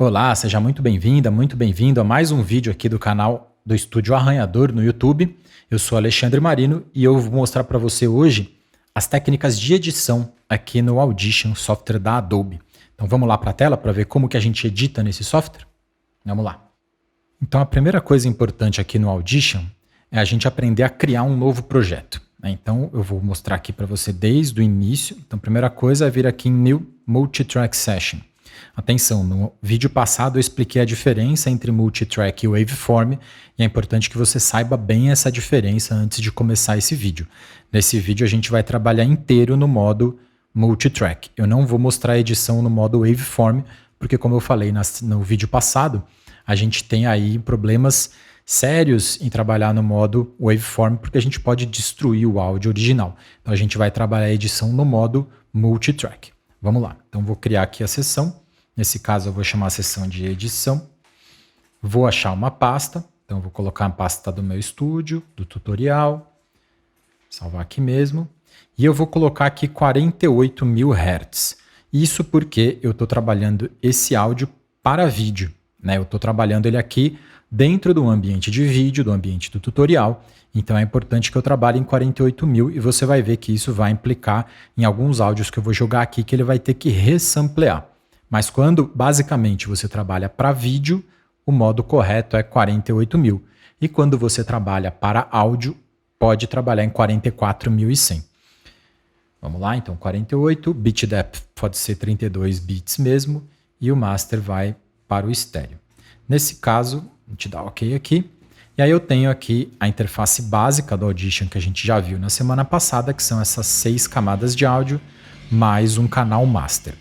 Olá, seja muito bem-vinda, muito bem-vindo a mais um vídeo aqui do canal do Estúdio Arranhador no YouTube. Eu sou Alexandre Marino e eu vou mostrar para você hoje as técnicas de edição aqui no Audition, software da Adobe. Então vamos lá para a tela para ver como que a gente edita nesse software? Vamos lá. Então a primeira coisa importante aqui no Audition é a gente aprender a criar um novo projeto. Então eu vou mostrar aqui para você desde o início. Então a primeira coisa é vir aqui em New Multitrack Session. Atenção, no vídeo passado eu expliquei a diferença entre multitrack e waveform e é importante que você saiba bem essa diferença antes de começar esse vídeo. Nesse vídeo a gente vai trabalhar inteiro no modo multitrack. Eu não vou mostrar a edição no modo waveform, porque como eu falei no vídeo passado, a gente tem aí problemas sérios em trabalhar no modo waveform, porque a gente pode destruir o áudio original. Então a gente vai trabalhar a edição no modo multitrack. Vamos lá, então vou criar aqui a sessão. Nesse caso eu vou chamar a sessão de edição. Vou achar uma pasta, então eu vou colocar a pasta do meu estúdio, do tutorial. Salvar aqui mesmo. E eu vou colocar aqui 48.000 Hz. Isso porque eu estou trabalhando esse áudio para vídeo, né? Eu estou trabalhando ele aqui dentro do ambiente de vídeo, do ambiente do tutorial. Então é importante que eu trabalhe em 48.000 e você vai ver que isso vai implicar em alguns áudios que eu vou jogar aqui que ele vai ter que resamplear. Mas quando basicamente você trabalha para vídeo, o modo correto é 48.000. E quando você trabalha para áudio, pode trabalhar em 44.100. Vamos lá, então 48, bit depth pode ser 32 bits mesmo, e o master vai para o estéreo. Nesse caso, a gente dá OK aqui, e aí eu tenho aqui a interface básica do Audition que a gente já viu na semana passada, que são essas 6 camadas de áudio, mais um canal master.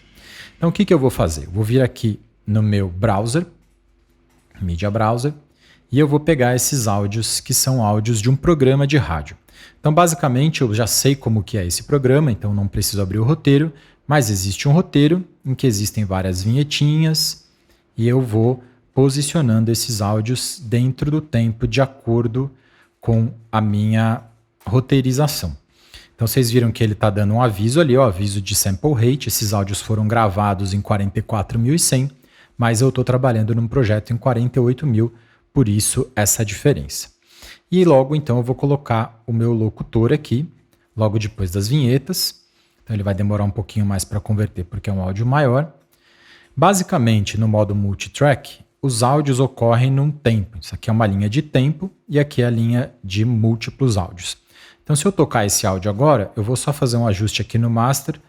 Então o que eu vou fazer? Eu vou vir aqui no meu browser, Media Browser, e eu vou pegar esses áudios que são áudios de um programa de rádio. Então basicamente eu já sei como que é esse programa, então não preciso abrir o roteiro, mas existe um roteiro em que existem várias vinhetinhas e eu vou posicionando esses áudios dentro do tempo de acordo com a minha roteirização. Então vocês viram que ele está dando um aviso ali, aviso de sample rate. Esses áudios foram gravados em 44.100, mas eu estou trabalhando num projeto em 48.000, por isso essa diferença. E logo então eu vou colocar o meu locutor aqui, logo depois das vinhetas. Então ele vai demorar um pouquinho mais para converter porque é um áudio maior. Basicamente no modo multitrack, os áudios ocorrem num tempo. Isso aqui é uma linha de tempo e aqui é a linha de múltiplos áudios. Então, se eu tocar esse áudio agora, eu vou só fazer um ajuste aqui no master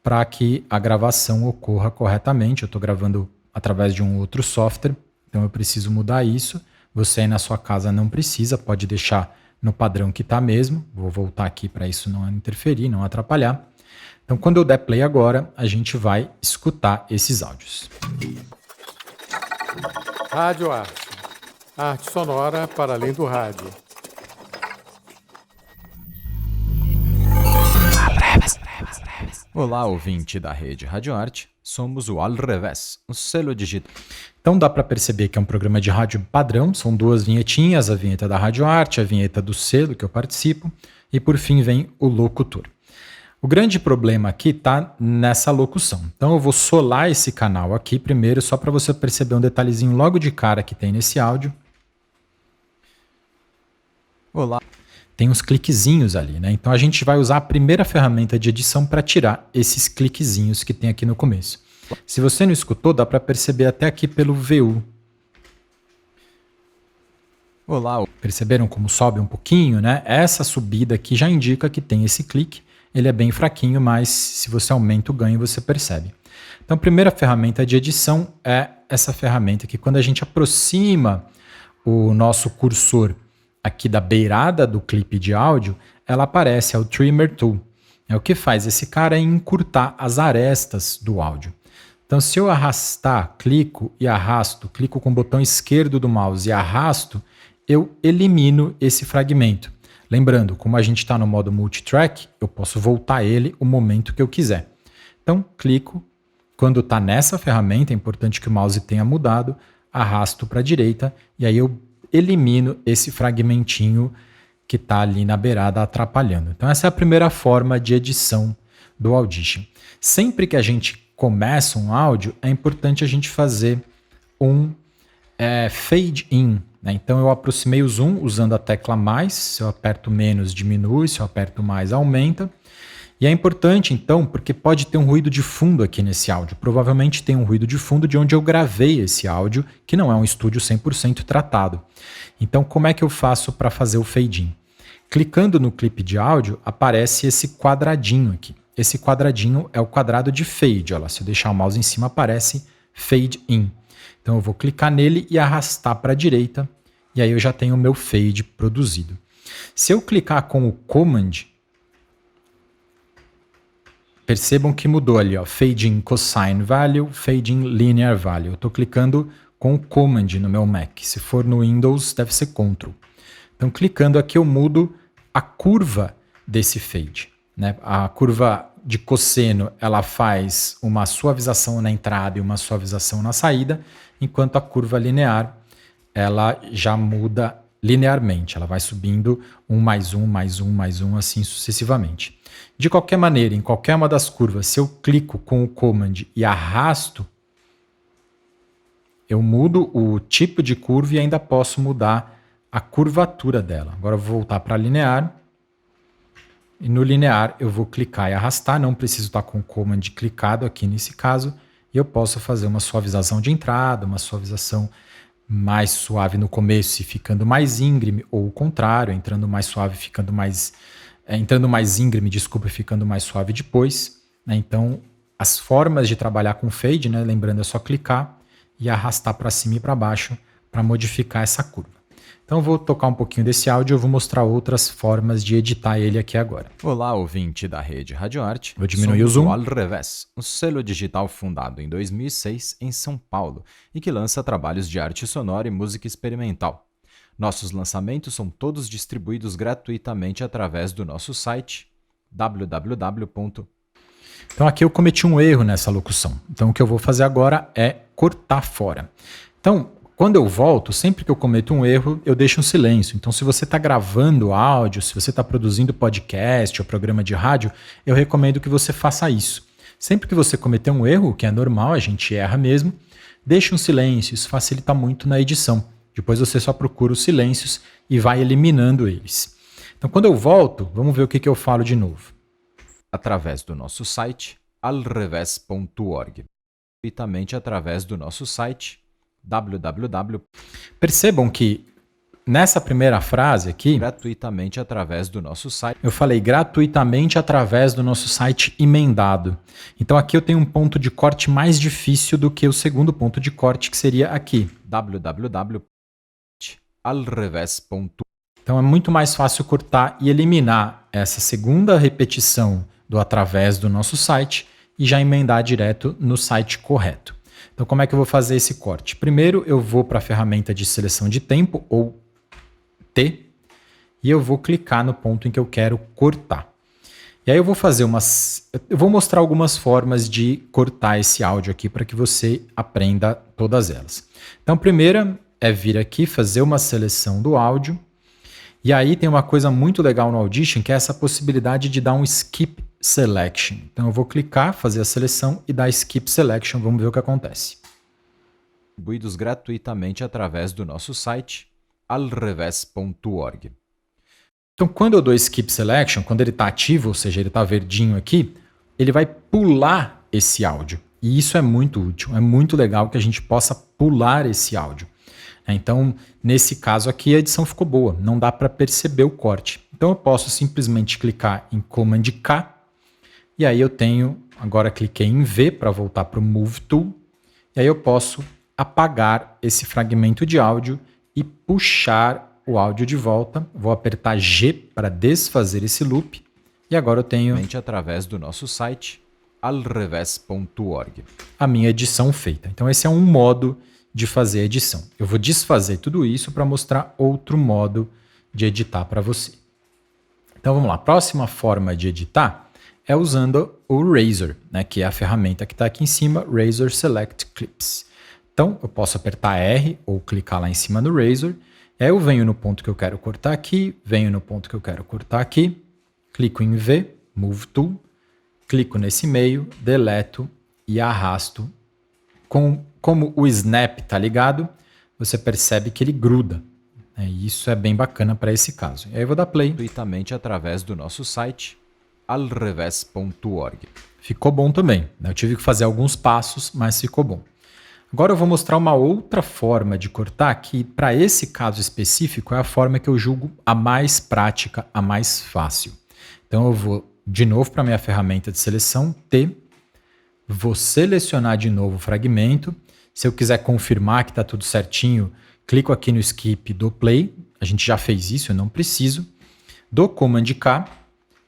para que a gravação ocorra corretamente. Eu estou gravando através de um outro software, então eu preciso mudar isso. Você aí na sua casa não precisa, pode deixar no padrão que está mesmo. Vou voltar aqui para isso não interferir, não atrapalhar. Então, quando eu der play agora, a gente vai escutar esses áudios. Rádio Arte. Arte sonora para além do rádio. Olá, ouvinte da rede Rádio Arte, somos o Al Revés, o selo digital. Então dá para perceber que é um programa de rádio padrão, são 2 vinhetinhas, a vinheta da Rádio Arte, a vinheta do selo que eu participo, e por fim vem o locutor. O grande problema aqui está nessa locução. Então eu vou solar esse canal aqui primeiro, só para você perceber um detalhezinho logo de cara que tem nesse áudio. Olá. Tem uns cliquezinhos ali, né? Então a gente vai usar a primeira ferramenta de edição para tirar esses cliquezinhos que tem aqui no começo. Se você não escutou, dá para perceber até aqui pelo VU. Olá, perceberam como sobe um pouquinho, né? Essa subida aqui já indica que tem esse clique. Ele é bem fraquinho, mas se você aumenta o ganho, você percebe. Então a primeira ferramenta de edição é essa ferramenta que quando a gente aproxima o nosso cursor aqui da beirada do clipe de áudio, ela aparece, é o Trimmer Tool. O que faz esse cara é encurtar as arestas do áudio. Então se eu arrastar, clico e arrasto, clico com o botão esquerdo do mouse e arrasto, eu elimino esse fragmento. Lembrando, como a gente está no modo multitrack, eu posso voltar ele o momento que eu quiser. Então clico, quando está nessa ferramenta, é importante que o mouse tenha mudado, arrasto para a direita e aí eu elimino esse fragmentinho que está ali na beirada atrapalhando. Então essa é a primeira forma de edição do Audition. Sempre que a gente começa um áudio, é importante a gente fazer um fade in, né? Então eu aproximei o zoom usando a tecla mais, se eu aperto menos diminui, se eu aperto mais aumenta. E é importante então, porque pode ter um ruído de fundo aqui nesse áudio. Provavelmente tem um ruído de fundo de onde eu gravei esse áudio, que não é um estúdio 100% tratado. Então como é que eu faço para fazer o fade in? Clicando no clipe de áudio, aparece esse quadradinho aqui. Esse quadradinho é o quadrado de fade. Olha lá, se eu deixar o mouse em cima, aparece fade in. Então eu vou clicar nele e arrastar para a direita, e aí eu já tenho o meu fade produzido. Se eu clicar com o Command, percebam que mudou ali, ó, fade in cosine value, fade in linear value. Eu estou clicando com o Command no meu Mac. Se for no Windows, deve ser Ctrl. Então, clicando aqui, eu mudo a curva desse fade, né? A curva de cosseno, ela faz uma suavização na entrada e uma suavização na saída, enquanto a curva linear, ela já muda linearmente. Ela vai subindo um mais um, mais um, mais um, assim sucessivamente. De qualquer maneira, em qualquer uma das curvas, se eu clico com o Command e arrasto, eu mudo o tipo de curva e ainda posso mudar a curvatura dela. Agora eu vou voltar para linear. E no linear eu vou clicar e arrastar. Não preciso estar com o Command clicado aqui nesse caso. E eu posso fazer uma suavização de entrada, uma suavização mais suave no começo e ficando mais íngreme, ou o contrário, entrando mais suave, ficando mais... entrando mais íngreme, desculpa, ficando mais suave depois, né? Então, as formas de trabalhar com fade, né? Lembrando, é só clicar e arrastar para cima e para baixo para modificar essa curva. Então, eu vou tocar um pouquinho desse áudio e eu vou mostrar outras formas de editar ele aqui agora. Olá, ouvinte da rede Radioarte. Vou diminuir o zoom. Al Revés, um selo digital fundado em 2006 em São Paulo e que lança trabalhos de arte sonora e música experimental. Nossos lançamentos são todos distribuídos gratuitamente através do nosso site www. Então aqui eu cometi um erro nessa locução. Então o que eu vou fazer agora é cortar fora. Então, quando eu volto, sempre que eu cometo um erro, eu deixo um silêncio. Então se você está gravando áudio, se você está produzindo podcast ou programa de rádio, eu recomendo que você faça isso. Sempre que você cometer um erro, que é normal, a gente erra mesmo, deixe um silêncio, isso facilita muito na edição. Depois você só procura os silêncios e vai eliminando eles. Então, quando eu volto, vamos ver o que eu falo de novo. Através do nosso site alrevés.org. Gratuitamente através do nosso site www. Percebam que nessa primeira frase aqui, gratuitamente através do nosso site. Eu falei gratuitamente através do nosso site emendado. Então aqui eu tenho um ponto de corte mais difícil do que o segundo ponto de corte, que seria aqui. www.alrevés.org. Então é muito mais fácil cortar e eliminar essa segunda repetição do através do nosso site e já emendar direto no site correto. Então como é que eu vou fazer esse corte? Primeiro eu vou para a ferramenta de seleção de tempo, ou T, e eu vou clicar no ponto em que eu quero cortar. E aí eu vou fazer eu vou mostrar algumas formas de cortar esse áudio aqui para que você aprenda todas elas. Então a primeira é vir aqui, fazer uma seleção do áudio. E aí tem uma coisa muito legal no Audition, que é essa possibilidade de dar um skip selection. Então eu vou clicar, fazer a seleção e dar skip selection. Vamos ver o que acontece. Distribuídos gratuitamente através do nosso site alrevés.org. Então quando eu dou skip selection, quando ele está ativo, ou seja, ele está verdinho aqui, ele vai pular esse áudio. E isso é muito útil, é muito legal que a gente possa pular esse áudio. Então, nesse caso aqui, a edição ficou boa, não dá para perceber o corte. Então, eu posso simplesmente clicar em Command K, e aí eu tenho, agora cliquei em V para voltar para o Move Tool, e aí eu posso apagar esse fragmento de áudio e puxar o áudio de volta. Vou apertar G para desfazer esse loop, e agora eu tenho através do nosso site alrevés.org. a minha edição feita. Então, esse é um modo de fazer a edição. Eu vou desfazer tudo isso para mostrar outro modo de editar para você. Então vamos lá. A próxima forma de editar é usando o Razor, né, que é a ferramenta que está aqui em cima, Razor Select Clips. Então eu posso apertar R ou clicar lá em cima no Razor. Aí eu venho no ponto que eu quero cortar aqui, venho no ponto que eu quero cortar aqui, clico em V, Move Tool, clico nesse meio, deleto e arrasto com como o Snap está ligado, você percebe que ele gruda. E isso é bem bacana para esse caso. E aí eu vou dar play. Gratuitamente através do nosso site alrevés.org. Ficou bom também. Eu tive que fazer alguns passos, mas ficou bom. Agora eu vou mostrar uma outra forma de cortar que, para esse caso específico, é a forma que eu julgo a mais prática, a mais fácil. Então eu vou de novo para a minha ferramenta de seleção, T, vou selecionar de novo o fragmento. Se eu quiser confirmar que está tudo certinho, clico aqui no skip do play. A gente já fez isso, eu não preciso. Dou Command K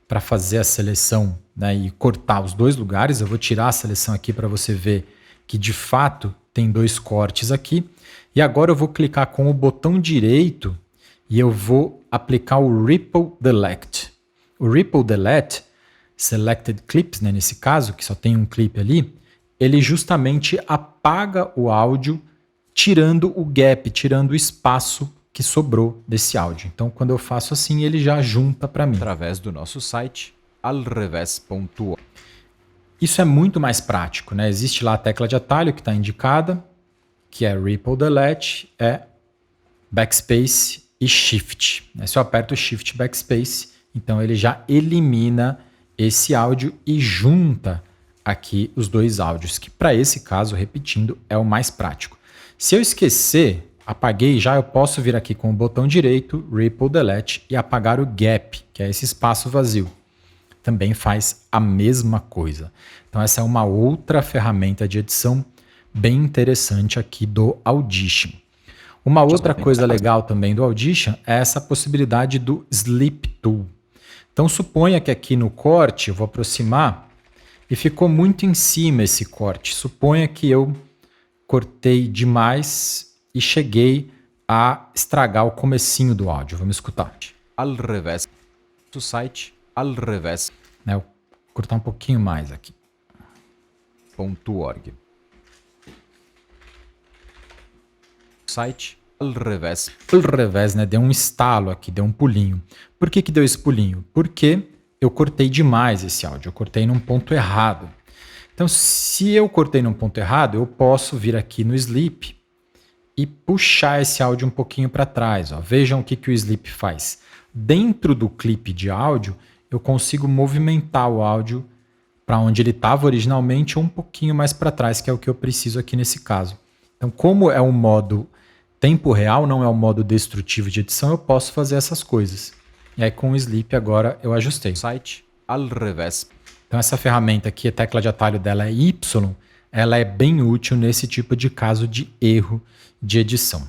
para fazer a seleção, né, e cortar os dois lugares. Eu vou tirar a seleção aqui para você ver que de fato tem dois cortes aqui. E agora eu vou clicar com o botão direito e eu vou aplicar o Ripple Delete. O Ripple Delete, Selected Clips, né, nesse caso, que só tem um clipe ali, ele justamente apaga o áudio tirando o gap, tirando o espaço que sobrou desse áudio. Então, quando eu faço assim, ele já junta para mim. Através do nosso site alrevés.org. Isso é muito mais prático, né? Existe lá a tecla de atalho que está indicada, que é Ripple Delete, é Backspace e Shift. Se eu aperto Shift Backspace, então ele já elimina esse áudio e junta aqui os dois áudios, que para esse caso, repetindo, é o mais prático. Se eu esquecer, apaguei já, eu posso vir aqui com o botão direito, Ripple Delete, e apagar o gap, que é esse espaço vazio. Também faz a mesma coisa. Então essa é uma outra ferramenta de edição bem interessante aqui do Audition. Uma outra coisa legal também do Audition é essa possibilidade do Sleep Tool. Então suponha que aqui no corte, eu vou aproximar, e ficou muito em cima esse corte. Suponha que eu cortei demais e cheguei a estragar o comecinho do áudio. Vamos escutar. Alrevés. Do site alrevés. Eu vou cortar um pouquinho mais aqui. .org. Site alrevés. Alrevés, né? Deu um estalo aqui, deu um pulinho. Por que deu esse pulinho? Porque eu cortei demais esse áudio. Eu cortei num ponto errado. Então, se eu cortei num ponto errado, eu posso vir aqui no Sleep e puxar esse áudio um pouquinho para trás. Ó. Vejam o que o Sleep faz. Dentro do clipe de áudio, eu consigo movimentar o áudio para onde ele estava originalmente ou um pouquinho mais para trás, que é o que eu preciso aqui nesse caso. Então, como é um modo tempo real, não é um modo destrutivo de edição, eu posso fazer essas coisas. E aí com o Sleep agora eu ajustei. Site alrevés. Então essa ferramenta aqui, a tecla de atalho dela é Y, ela é bem útil nesse tipo de caso de erro de edição.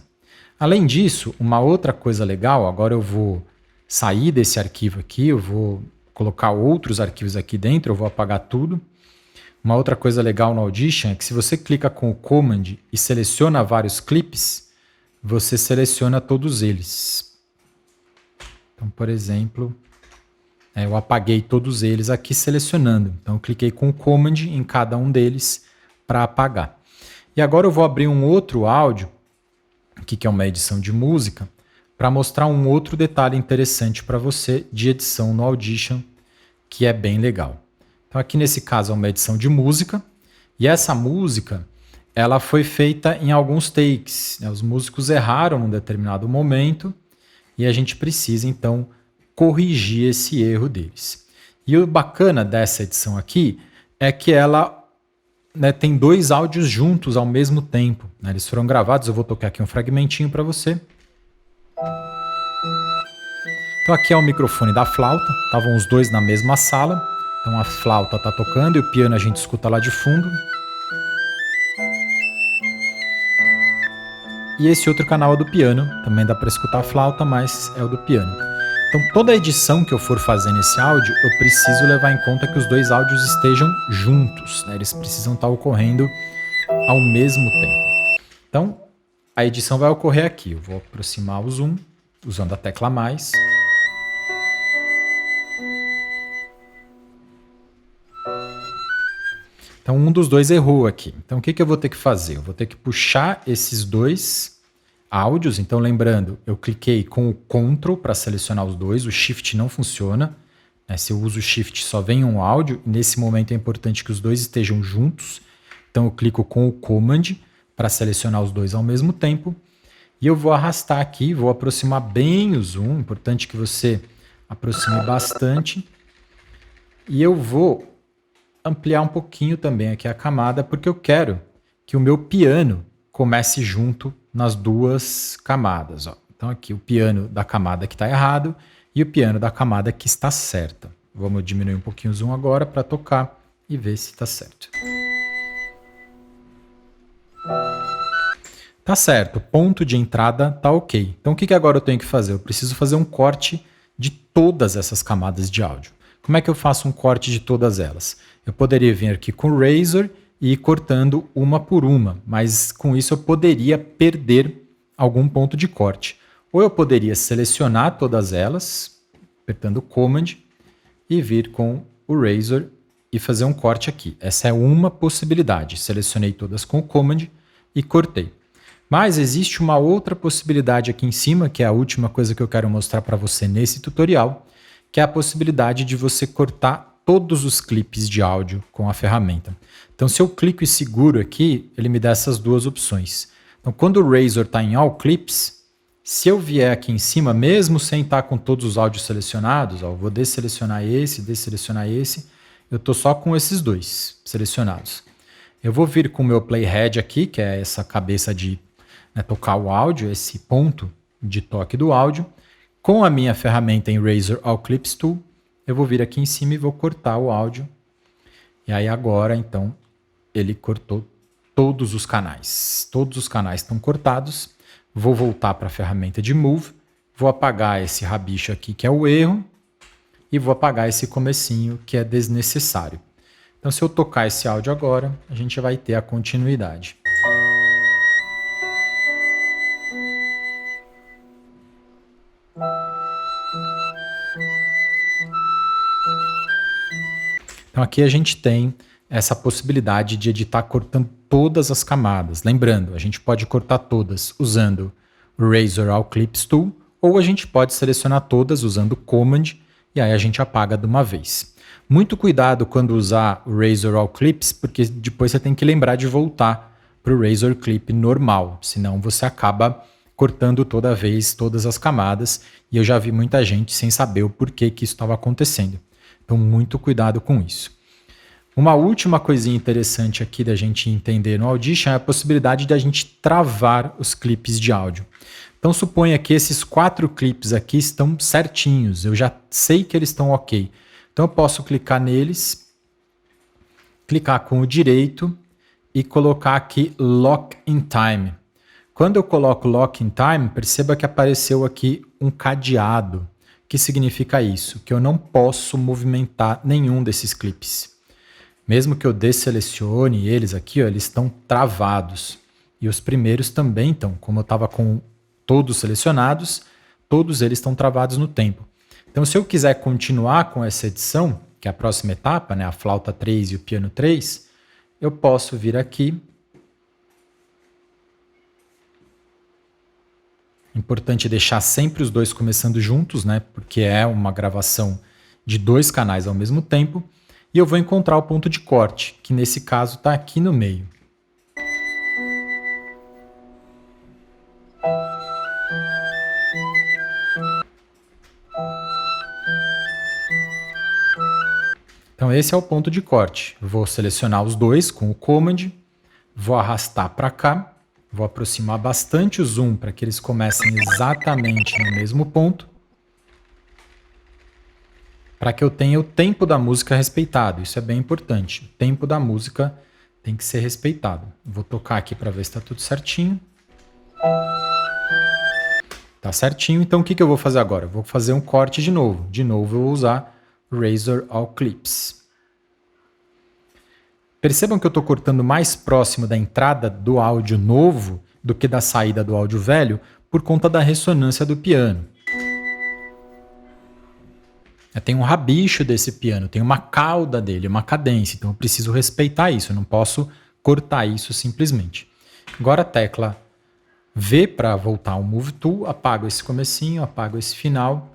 Além disso, uma outra coisa legal, agora eu vou sair desse arquivo aqui, eu vou colocar outros arquivos aqui dentro, eu vou apagar tudo. Uma outra coisa legal no Audition é que se você clica com o Command e seleciona vários clipes, você seleciona todos eles. Então, por exemplo, eu apaguei todos eles aqui selecionando. Então, eu cliquei com o Command em cada um deles para apagar. E agora eu vou abrir um outro áudio, aqui que é uma edição de música, para mostrar um outro detalhe interessante para você de edição no Audition, que é bem legal. Então, aqui nesse caso é uma edição de música, e essa música ela foi feita em alguns takes. Os músicos erraram num determinado momento, e a gente precisa, então, corrigir esse erro deles. E o bacana dessa edição aqui é que ela, né, tem dois áudios juntos ao mesmo tempo. Né? Eles foram gravados, eu vou tocar aqui um fragmentinho para você. Então aqui é o microfone da flauta, estavam os dois na mesma sala. Então a flauta está tocando e o piano a gente escuta lá de fundo. E esse outro canal é do piano, também dá para escutar a flauta, mas é o do piano. Então toda a edição que eu for fazer nesse áudio, eu preciso levar em conta que os dois áudios estejam juntos, né? Eles precisam estar ocorrendo ao mesmo tempo. Então a edição vai ocorrer aqui. Eu vou aproximar o zoom, usando a tecla mais. Então um dos dois errou aqui. Então o que eu vou ter que fazer? Eu vou ter que puxar esses dois áudios. Então lembrando, eu cliquei com o Ctrl para selecionar os dois. O Shift não funciona. Se eu uso o Shift só vem um áudio. Nesse momento é importante que os dois estejam juntos. Então eu clico com o Command para selecionar os dois ao mesmo tempo. E eu vou arrastar aqui, vou aproximar bem o zoom, importante que você aproxime bastante. E eu vou ampliar um pouquinho também aqui a camada, porque eu quero que o meu piano comece junto nas duas camadas. Ó. Então aqui o piano da camada que está errado e o piano da camada que está certa. Vamos diminuir um pouquinho o zoom agora para tocar e ver se está certo. Tá certo, o ponto de entrada tá ok. Então o que agora eu tenho que fazer? Eu preciso fazer um corte de todas essas camadas de áudio. Como é que eu faço um corte de todas elas? Eu poderia vir aqui com o Razor e ir cortando uma por uma, mas com isso eu poderia perder algum ponto de corte. Ou eu poderia selecionar todas elas, apertando o Command, e vir com o Razor e fazer um corte aqui. Essa é uma possibilidade. Selecionei todas com o Command e cortei. Mas existe uma outra possibilidade aqui em cima, que é a última coisa que eu quero mostrar para você nesse tutorial, que é a possibilidade de você cortar todos os clipes de áudio com a ferramenta. Então, se eu clico e seguro aqui, ele me dá essas duas opções. Então, quando o Razor está em All Clips, se eu vier aqui em cima, mesmo sem estar com todos os áudios selecionados, ó, eu vou desselecionar esse, eu estou só com esses dois selecionados. Eu vou vir com o meu playhead aqui, que é essa cabeça de tocar o áudio, esse ponto de toque do áudio. Com a minha ferramenta em Razor All Clips Tool, eu vou vir aqui em cima e vou cortar o áudio. E aí agora, então, ele cortou todos os canais. Todos os canais estão cortados. Vou voltar para a ferramenta de Move, vou apagar esse rabicho aqui, que é o erro, e vou apagar esse comecinho, que é desnecessário. Então, se eu tocar esse áudio agora, a gente vai ter a continuidade. Então aqui a gente tem essa possibilidade de editar cortando todas as camadas. Lembrando, a gente pode cortar todas usando o Razor All Clips Tool, ou a gente pode selecionar todas usando o Command, e aí a gente apaga de uma vez. Muito cuidado quando usar o Razor All Clips, porque depois você tem que lembrar de voltar para o Razor Clip normal, senão você acaba cortando toda vez todas as camadas, e eu já vi muita gente sem saber o porquê que isso estava acontecendo. Então, muito cuidado com isso. Uma última coisinha interessante aqui da gente entender no Audition é a possibilidade de a gente travar os clipes de áudio. Então, suponha que esses 4 clipes aqui estão certinhos, eu já sei que eles estão ok. Então, eu posso clicar neles, clicar com o direito e colocar aqui Lock in Time. Quando eu coloco Lock in Time, perceba que apareceu aqui um cadeado. O que significa isso? Que eu não posso movimentar nenhum desses clipes. Mesmo que eu desselecione eles aqui, ó, eles estão travados. E os primeiros também estão. Como eu estava com todos selecionados, todos eles estão travados no tempo. Então, se eu quiser continuar com essa edição, que é a próxima etapa, né, a flauta 3 e o piano 3, eu posso vir aqui. Importante deixar sempre os dois começando juntos, né? Porque é uma gravação de 2 canais ao mesmo tempo. E eu vou encontrar o ponto de corte, que nesse caso está aqui no meio. Então esse é o ponto de corte. Eu vou selecionar os dois com o Command, vou arrastar para cá. Vou aproximar bastante o zoom para que eles comecem exatamente no mesmo ponto. Para que eu tenha o tempo da música respeitado. Isso é bem importante. O tempo da música tem que ser respeitado. Vou tocar aqui para ver se está tudo certinho. Tá certinho. Então o que eu vou fazer agora? Eu vou fazer um corte de novo. De novo eu vou usar Razor All Clips. Percebam que eu estou cortando mais próximo da entrada do áudio novo do que da saída do áudio velho por conta da ressonância do piano. Tem um rabicho desse piano, tem uma cauda dele, uma cadência, então eu preciso respeitar isso, eu não posso cortar isso simplesmente. Agora a tecla V para voltar ao Move Tool, apago esse comecinho, apago esse final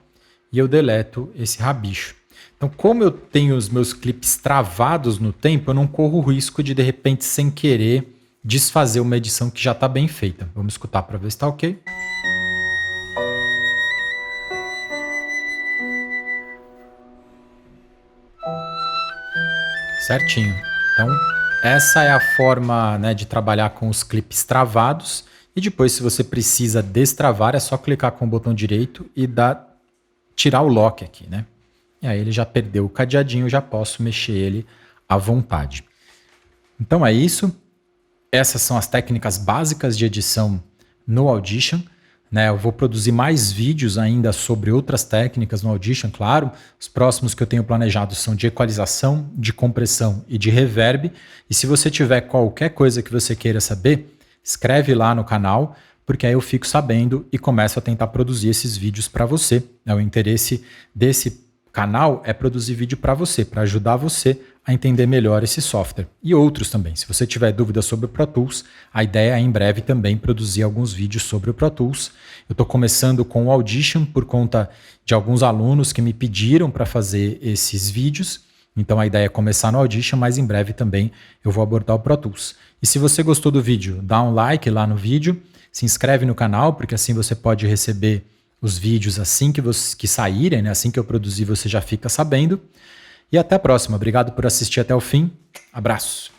e eu deleto esse rabicho. Então, como eu tenho os meus clipes travados no tempo, eu não corro o risco de repente, sem querer, desfazer uma edição que já está bem feita. Vamos escutar para ver se está ok. Certinho. Então, essa é a forma, né, de trabalhar com os clipes travados. E depois, se você precisa destravar, é só clicar com o botão direito e tirar o lock aqui, né? E aí ele já perdeu o cadeadinho, eu já posso mexer ele à vontade. Então é isso. Essas são as técnicas básicas de edição no Audition. Né, eu vou produzir mais vídeos ainda sobre outras técnicas no Audition, claro. Os próximos que eu tenho planejado são de equalização, de compressão e de reverb. E se você tiver qualquer coisa que você queira saber, escreve lá no canal, porque aí eu fico sabendo e começo a tentar produzir esses vídeos para você. O interesse desse canal é produzir vídeo para você, para ajudar você a entender melhor esse software. E outros também. Se você tiver dúvidas sobre o Pro Tools, a ideia é em breve também produzir alguns vídeos sobre o Pro Tools. Eu estou começando com o Audition por conta de alguns alunos que me pediram para fazer esses vídeos. Então a ideia é começar no Audition, mas em breve também eu vou abordar o Pro Tools. E se você gostou do vídeo, dá um like lá no vídeo, se inscreve no canal, porque assim você pode receber os vídeos assim que saírem, né? Assim que eu produzir, você já fica sabendo. E até a próxima. Obrigado por assistir até o fim. Abraço.